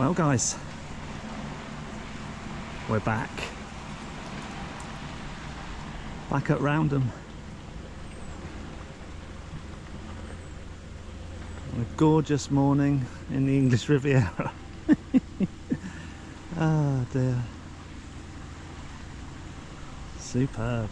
Well guys, we're back at Roundham on a gorgeous morning in the English Riviera. Ah dear, superb.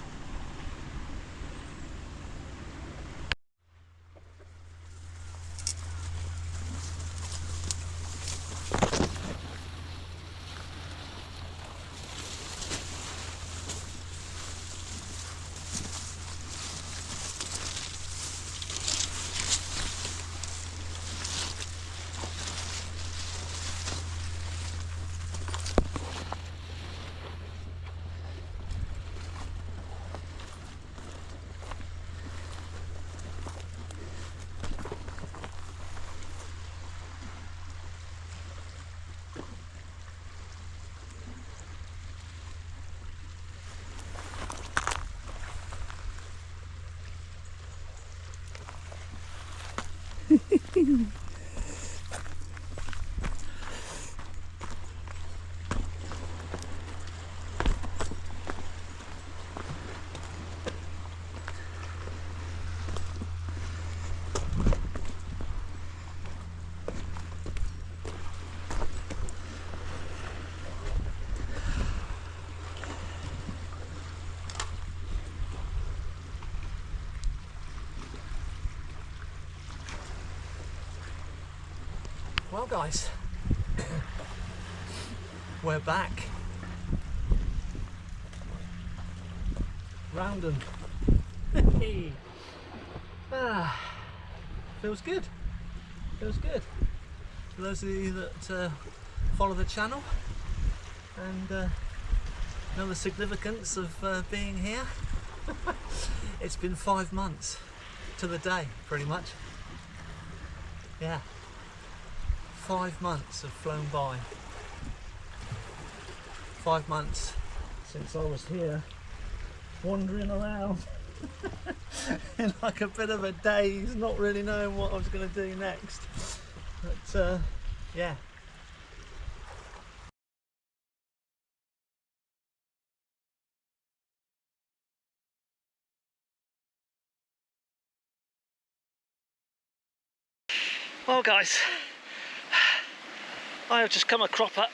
Well guys, we're back. Roundham. Feels good. Feels good. For those of you that follow the channel and know the significance of being here, it's been 5 months to the day, pretty much. Yeah. 5 months have flown by. 5 months since I was here wandering around in like a bit of a daze, not really knowing what I was going to do next. But yeah. Well guys, I have just come a cropper.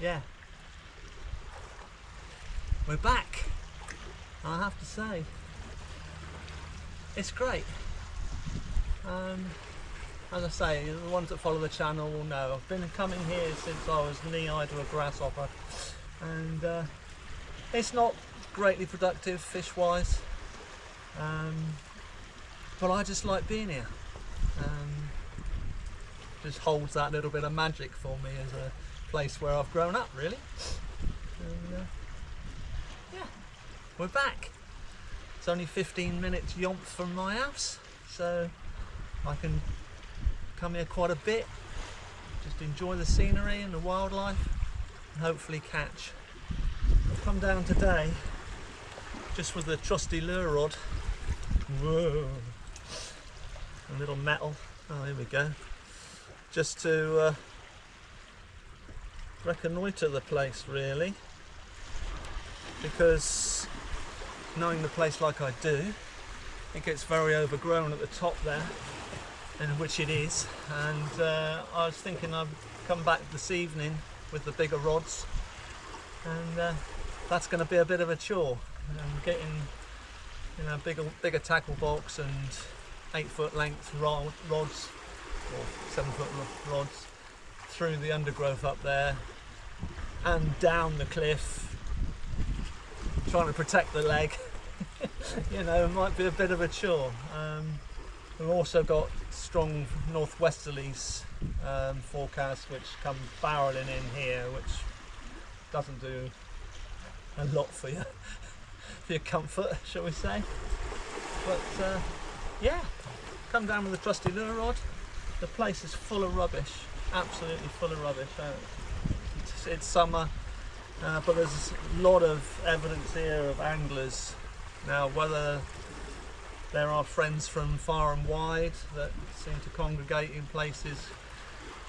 Yeah, we're back, and I have to say, it's great. As I say, the ones that follow the channel will know I've been coming here since I was knee-high to a grasshopper, and it's not greatly productive fish-wise, but I just like being here. Just holds that little bit of magic for me as a place where I've grown up, really. And, yeah, we're back. It's only 15 minutes yomp from my house, so I can come here quite a bit, just enjoy the scenery and the wildlife, and hopefully catch. I've come down today just with the trusty lure rod. Whoa, a little metal. Oh, here we go. Just to reconnoitre the place, really, because knowing the place like I do, it gets very overgrown at the top there, and which it is, and I was thinking I'd come back this evening with the bigger rods, and that's going to be a bit of a chore. I'm getting, you know, bigger tackle box and 8-foot length rods, or 7-foot rods, through the undergrowth up there and down the cliff, trying to protect the leg. You know, it might be a bit of a chore, We've also got strong northwesterlies forecast, which come barreling in here, which doesn't do a lot for you, for your comfort, shall we say. But yeah, come down with a trusty lure rod. The place is full of rubbish, absolutely full of rubbish. It's summer, but there's a lot of evidence here of anglers. Now, whether there are friends from far and wide that seem to congregate in places,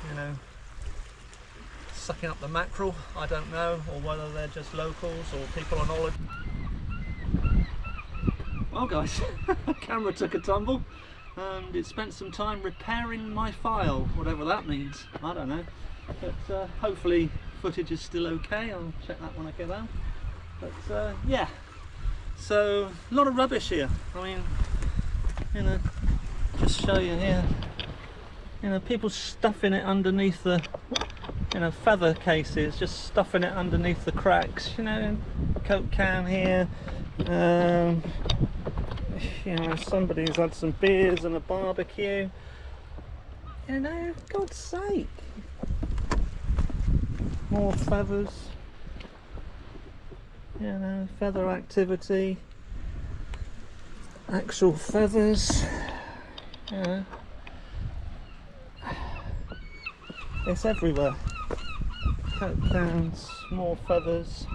you know, sucking up the mackerel, I don't know, or whether they're just locals or people on holiday. Well guys, the camera took a tumble and it spent some time repairing my file, whatever that means, I don't know. But hopefully footage is still okay. I'll check that when I get home. But yeah, so a lot of rubbish here. I mean, you know, just show you here, you know, people stuffing it underneath the, you know, feather cases, just stuffing it underneath the cracks, you know, Coke can here. You know, somebody's had some beers and a barbecue, you know, God's sake. More feathers, you know, feather activity, actual feathers, you know, it's everywhere. Coke cans, more feathers,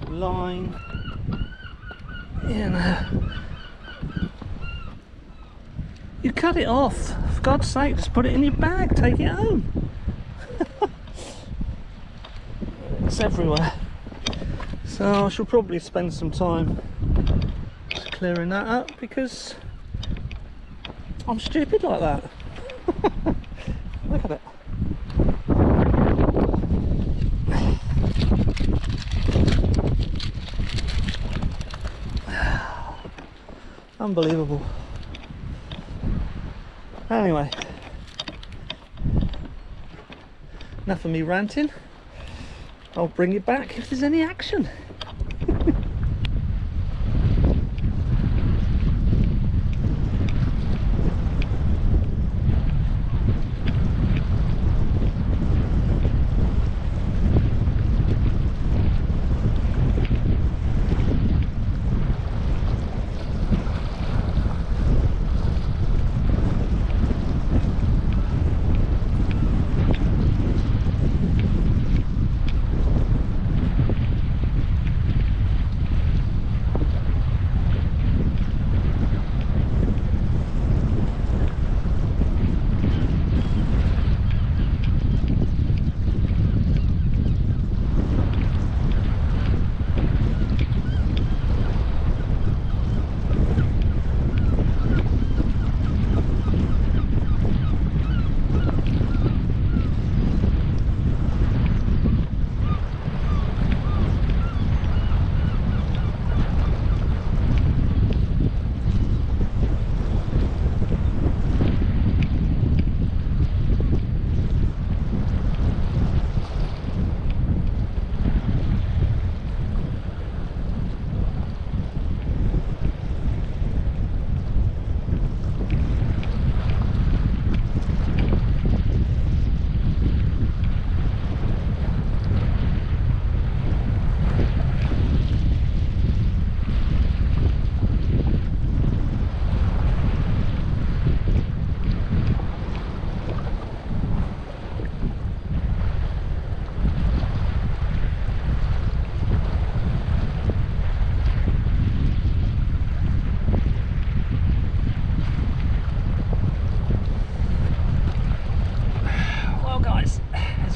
line, you know. You cut it off, for God's sake, just put it in your bag, take it home. It's everywhere. So I shall probably spend some time clearing that up because I'm stupid like that. Look at it. Unbelievable. Anyway, enough of me ranting. I'll bring you back if there's any action.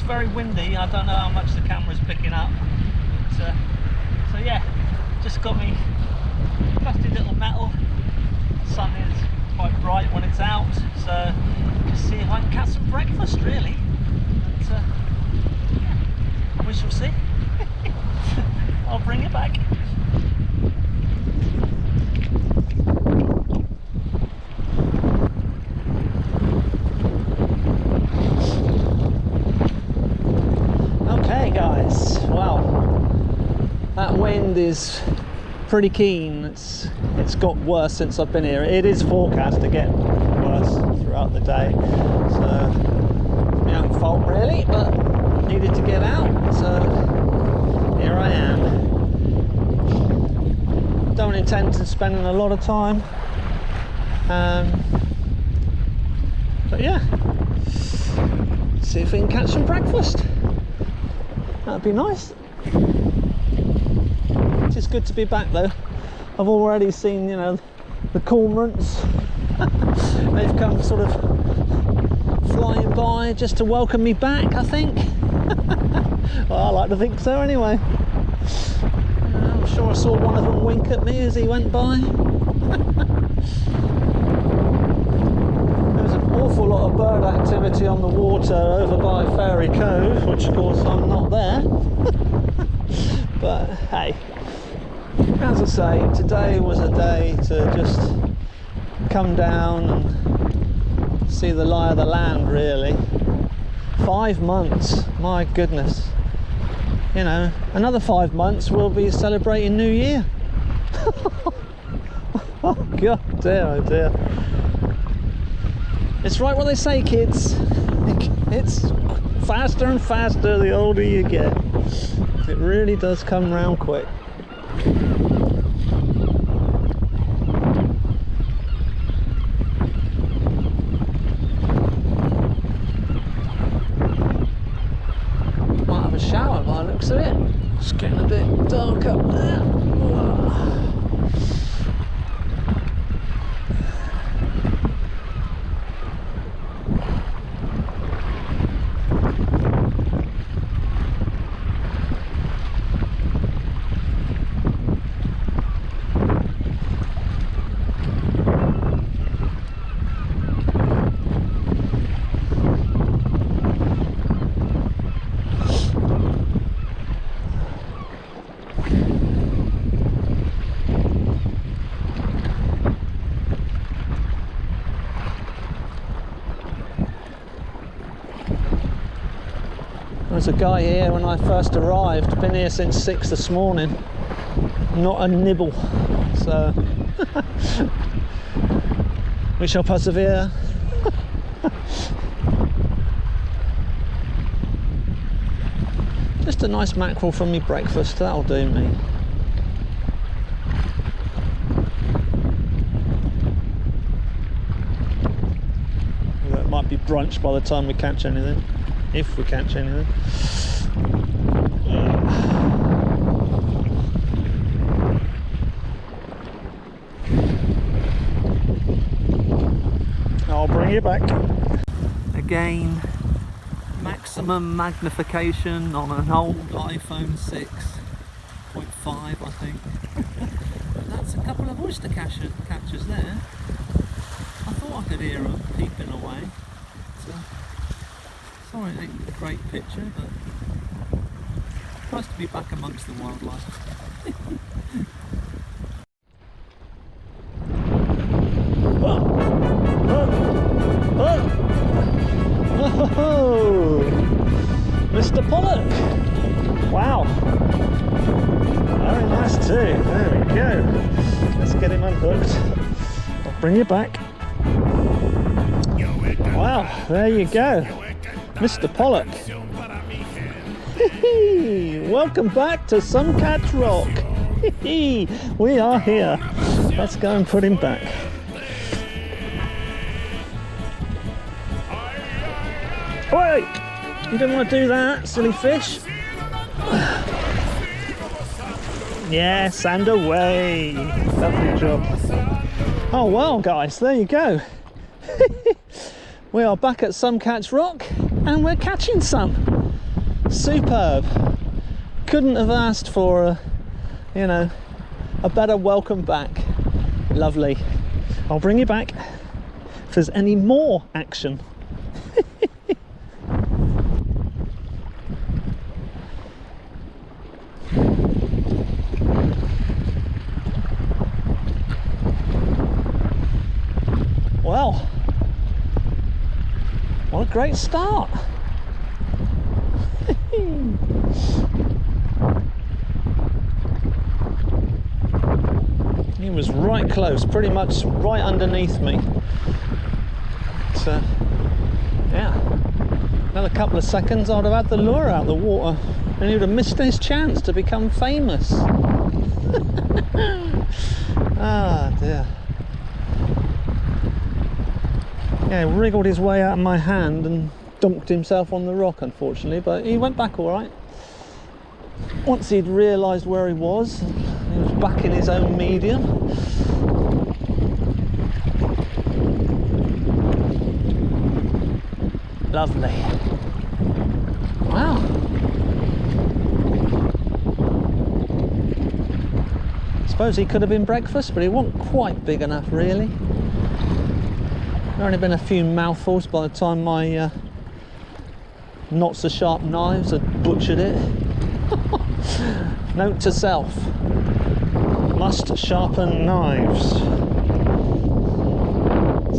Very windy. I don't know how much the camera's picking up, but, so yeah, just got me trusty little metal. The sun is quite bright when it's out, so just see if I can catch some breakfast really. But, yeah, we shall see. I'll bring it back. Okay guys, well, that wind is pretty keen. It's got worse since I've been here. It is forecast to get worse throughout the day, so my own fault really, but needed to get out, so here I am. Don't intend to spending a lot of time, but yeah, see if we can catch some breakfast. That'd be nice. It's good to be back though. I've already seen, you know, the cormorants. They've come sort of flying by just to welcome me back, I think. Well, I like to think so anyway. I'm sure I saw one of them wink at me as he went by. There was an awful lot of bird activity on the water over by Fairy Cove, which of course I'm not there. But hey, as I say, today was a day to just come down and see the lie of the land, really. 5 months, my goodness. You know, another 5 months we'll be celebrating New Year. Oh god, dear, oh dear. It's right what they say, kids. It's faster and faster the older you get. It really does come round quick. Might have a shower by the looks of it. It's getting a bit dark up there. There was a guy here when I first arrived, been here since 6 this morning, not a nibble, so we shall persevere. Just a nice mackerel from me breakfast, that'll do me. Although it might be brunch by the time we catch anything. If we catch anything. I'll bring you back. Again, maximum magnification on an old iPhone 6.5, I think. But that's a couple of oyster catchers there. I thought I could hear them peeping away. So, sorry, it ain't a great picture, but nice to be back amongst the wildlife. Oh, Mr. Pollock! Wow, very nice too. There we go. Let's get him unhooked. I'll bring you back. Wow, there you go. Mr. Pollock. Welcome back to Some Cat's Rock. We are here. Let's go and put him back. Wait! You didn't want to do that, silly fish. Yes, and away. Lovely job. Oh well, guys, there you go. We are back at Some Cat's Rock and we're catching some. Superb. Couldn't have asked for you know, a better welcome back. Lovely. I'll bring you back if there's any more action. Well, what a great start. was right close, pretty much right underneath me. So, yeah, another couple of seconds I'd have had the lure out of the water and he would have missed his chance to become famous. Ah, dear. Yeah, wriggled his way out of my hand and dumped himself on the rock, unfortunately, but he went back all right. Once he'd realised where he was back in his own medium. Lovely. Wow. I suppose he could have been breakfast, but he wasn't quite big enough, really. There only been a few mouthfuls by the time my not so sharp knives had butchered it. Note to self: must sharpen knives.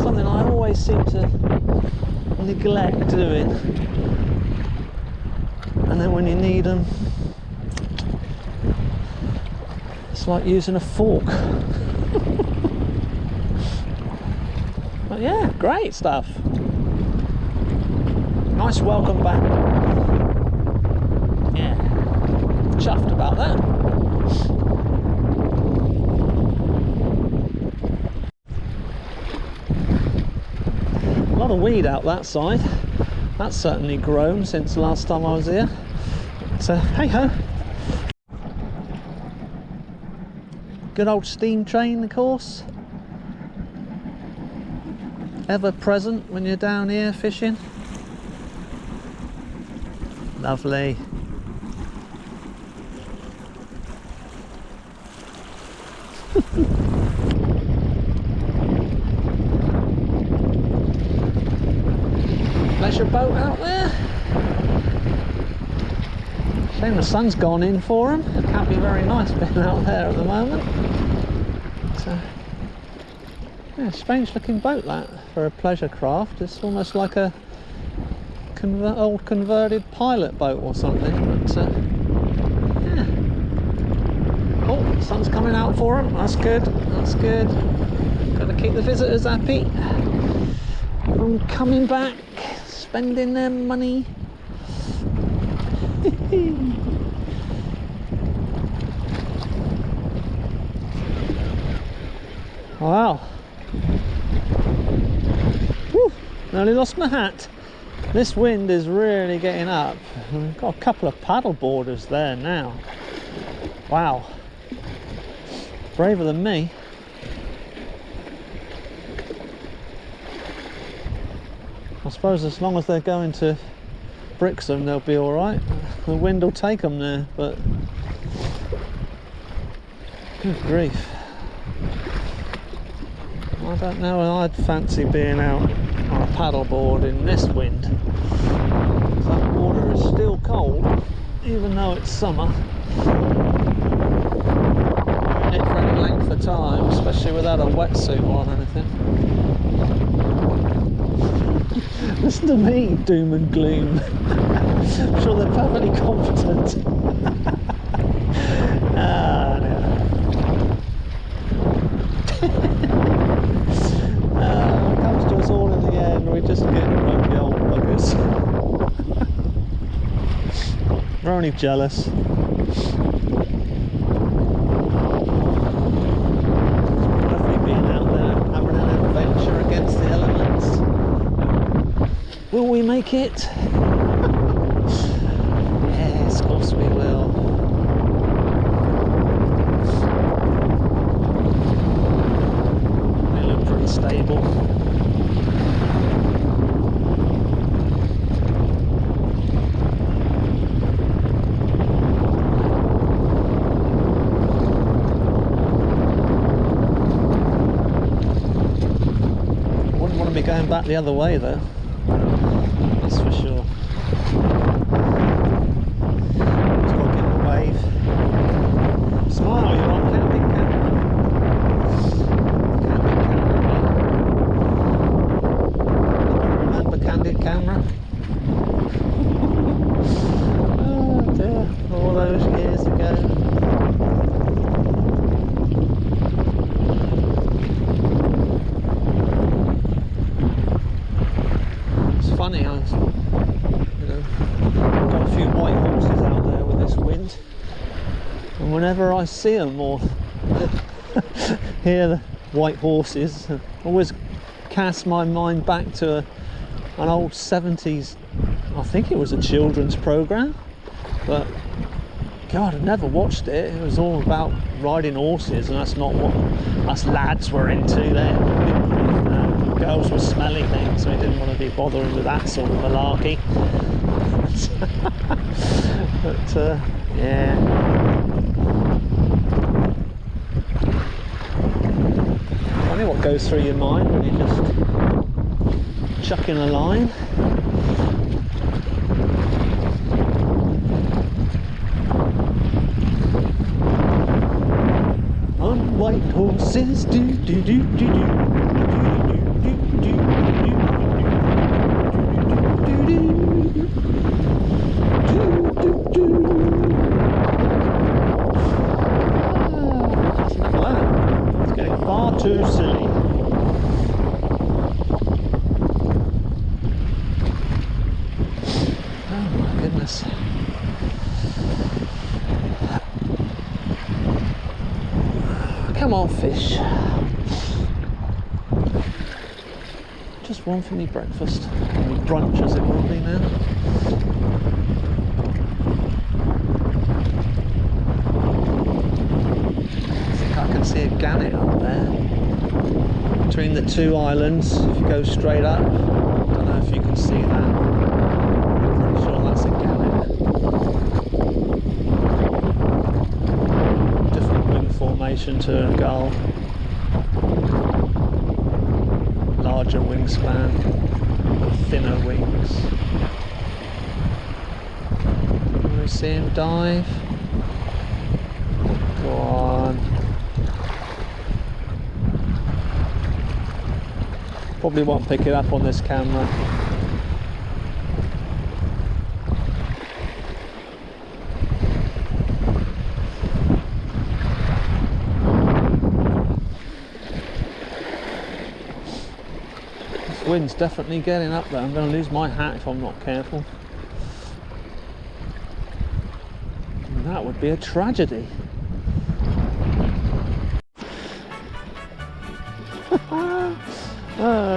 Something I always seem to neglect doing, and then when you need them, it's like using a fork. But yeah, great stuff. Nice welcome back. Yeah, chuffed about that. A lot of weed out that side. That's certainly grown since the last time I was here. But hey ho. Good old steam train, of course. Ever present when you're down here fishing. Lovely. Pleasure boat out there. Shame the sun's gone in for him. It can't be very nice being out there at the moment. But, yeah, strange looking boat that for a pleasure craft. It's almost like a old converted pilot boat or something. But yeah. Oh, the sun's coming out for him. That's good. That's good. Got to keep the visitors happy. I'm coming back, spending their money. Wow. Whew, nearly lost my hat. This wind is really getting up. We've got a couple of paddle boarders there now. Wow. Braver than me. I suppose as long as they're going to Brixham, they'll be all right. The wind will take them there, but good grief. I don't know, I'd fancy being out on a paddleboard in this wind. That water is still cold, even though it's summer. In it for any length of time, especially without a wetsuit on or anything. Listen to me, doom and gloom. I'm sure they're perfectly competent. Ah, no. It comes to us all in the end, we just get grumpy old buggers. We're only jealous. Lovely being out there, having an adventure against the elements. Will we make it? Yes, of course we will. They look pretty stable. Wouldn't want to be going back the other way though. That's for sure. Just got to give it a wave. Smile, you're on candid camera. Candid camera. Remember candid camera? Oh dear, all those years ago. And whenever I see them or hear the white horses, I always cast my mind back to an old 70s, I think it was a children's programme, but God, I never watched it. It was all about riding horses, and that's not what us lads were into then. Girls were smelly things, so we didn't want to be bothering with that sort of malarkey. But yeah. Funny what goes through your mind when you're just chucking a line. On white horses, do do do do do. It's getting far too silly. Oh my goodness. Come on, fish. Just one for me breakfast. Or me brunch as it will be now. I think I can see a gannet up there. Between the two islands, if you go straight up. I don't know if you can see that. I'm pretty sure that's a gannet. Different wing formation to a gull. Larger wingspan, thinner wings. Can we see him dive? Go on. Probably won't pick it up on this camera. This wind's definitely getting up there. I'm going to lose my hat if I'm not careful. And that would be a tragedy.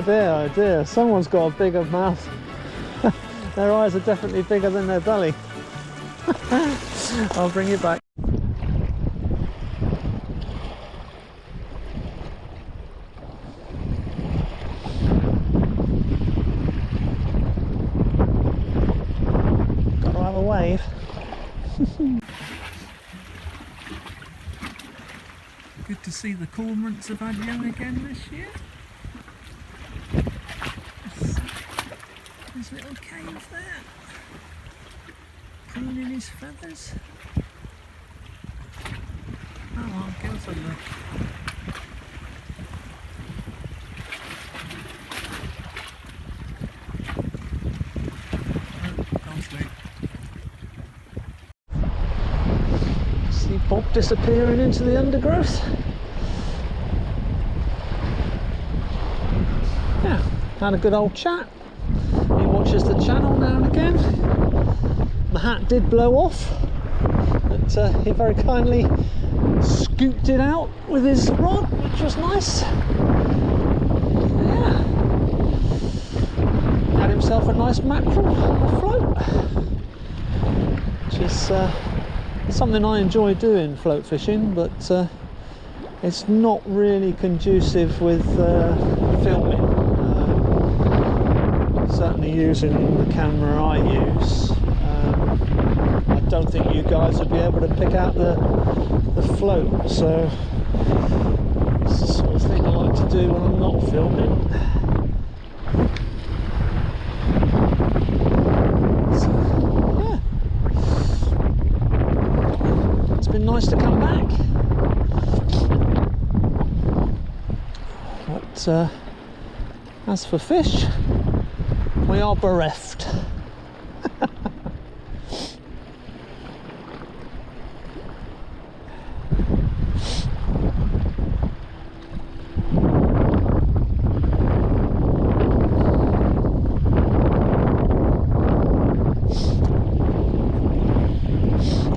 Oh dear, someone's got a bigger mouth. Their eyes are definitely bigger than their belly. I'll bring you back. Gotta have a wave. Good to see the cormorants have had young again this year. His little cave there, pruning his feathers. Oh, I'll give us a look. Oh, can't sleep. See Bob disappearing into the undergrowth. Yeah, had a good old chat. He watches the channel now and again. My hat did blow off, but he very kindly scooped it out with his rod, which was nice. Yeah, had himself a nice mackerel float, which is something I enjoy doing, float fishing, but it's not really conducive with filming. Certainly using the camera I use, I don't think you guys would be able to pick out the float, so it's the sort of thing I like to do when I'm not filming. So, yeah, it's been nice to come back, but as for fish, we are bereft.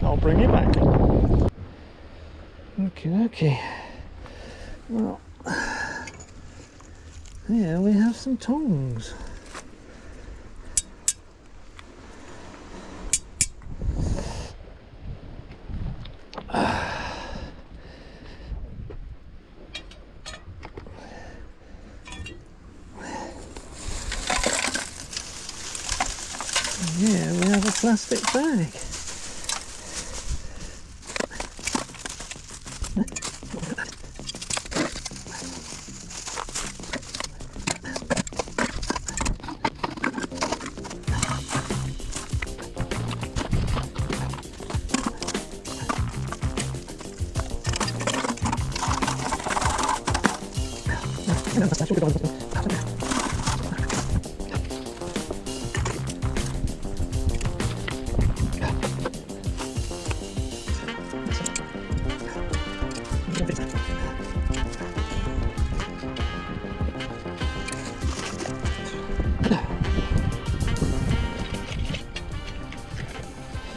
I'll bring you back. Okay. Well, here we have some tongs. Here we have a plastic bag.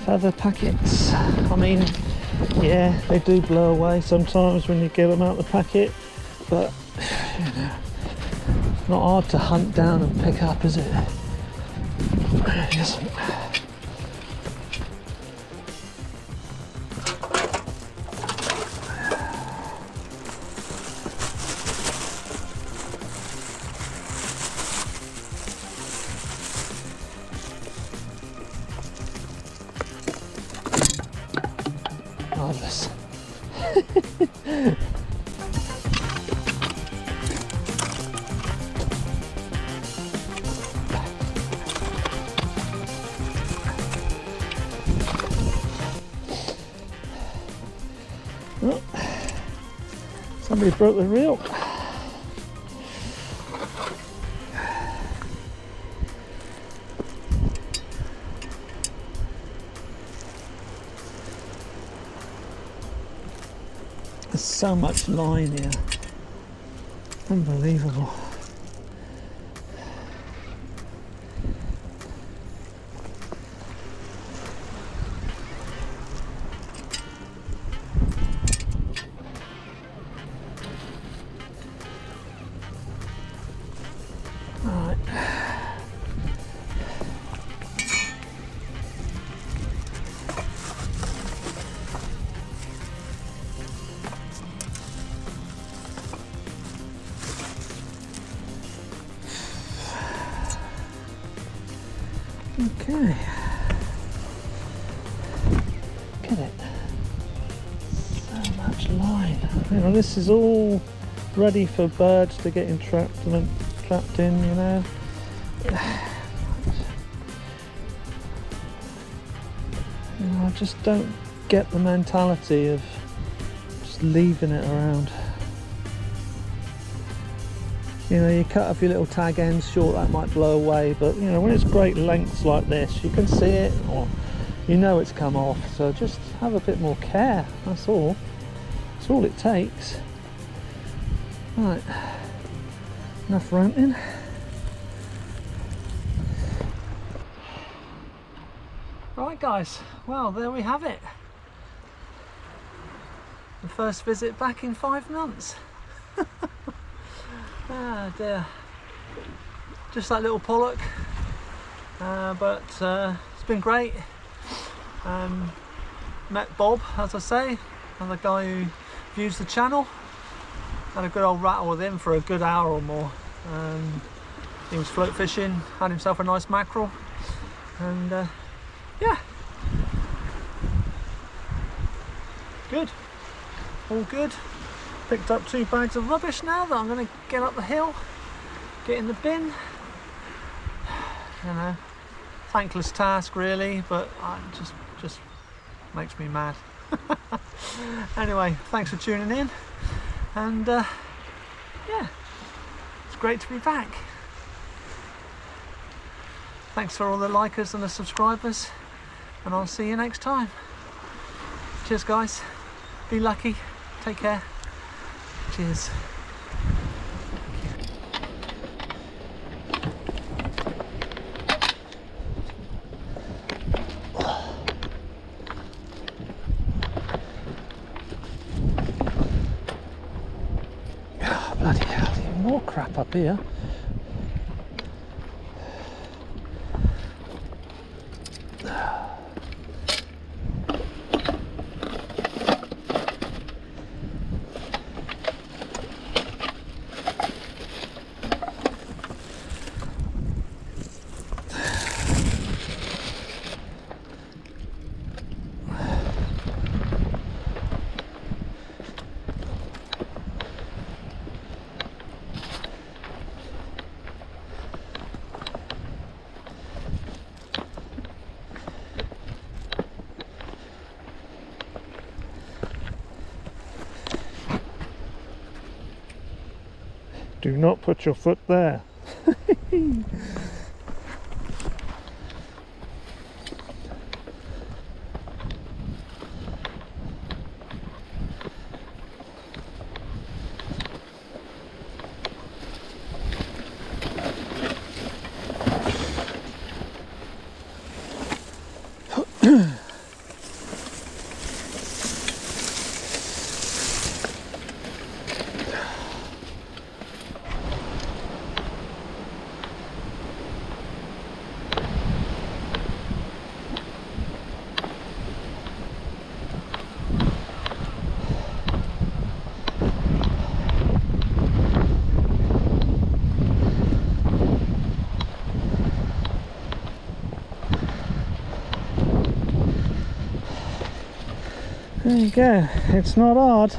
Feather packets. I mean, yeah, they do blow away sometimes when you get them out of the packet, but you know, not hard to hunt down and pick up, is it? It isn't. Marvellous. Oh, somebody broke the reel. There's so much line here. Unbelievable. Right. Okay. Look at it. So much line. You know, this is all ready for birds to get trapped in, you know. You know, I just don't get the mentality of just leaving it around. You know, you cut off your little tag ends, sure, that might blow away, but you know, when it's great lengths like this, you can see it, or you know it's come off, so just have a bit more care, that's all. That's all it takes. Right, enough ranting. Right guys, well there we have it. The first visit back in 5 months. Ah dear, just that little pollock, but it's been great. Met Bob, as I say, another guy who views the channel. Had a good old rattle with him for a good hour or more. He was float fishing, had himself a nice mackerel, and yeah, good, all good. Picked up 2 bags of rubbish now that I'm going to get up the hill, get in the bin. You know, thankless task really, but it just makes me mad. Anyway, thanks for tuning in, and yeah, it's great to be back. Thanks for all the likers and the subscribers, and I'll see you next time. Cheers guys, be lucky, take care. Cheers. More crap up here. Do not put your foot there. There you go, it's not hard.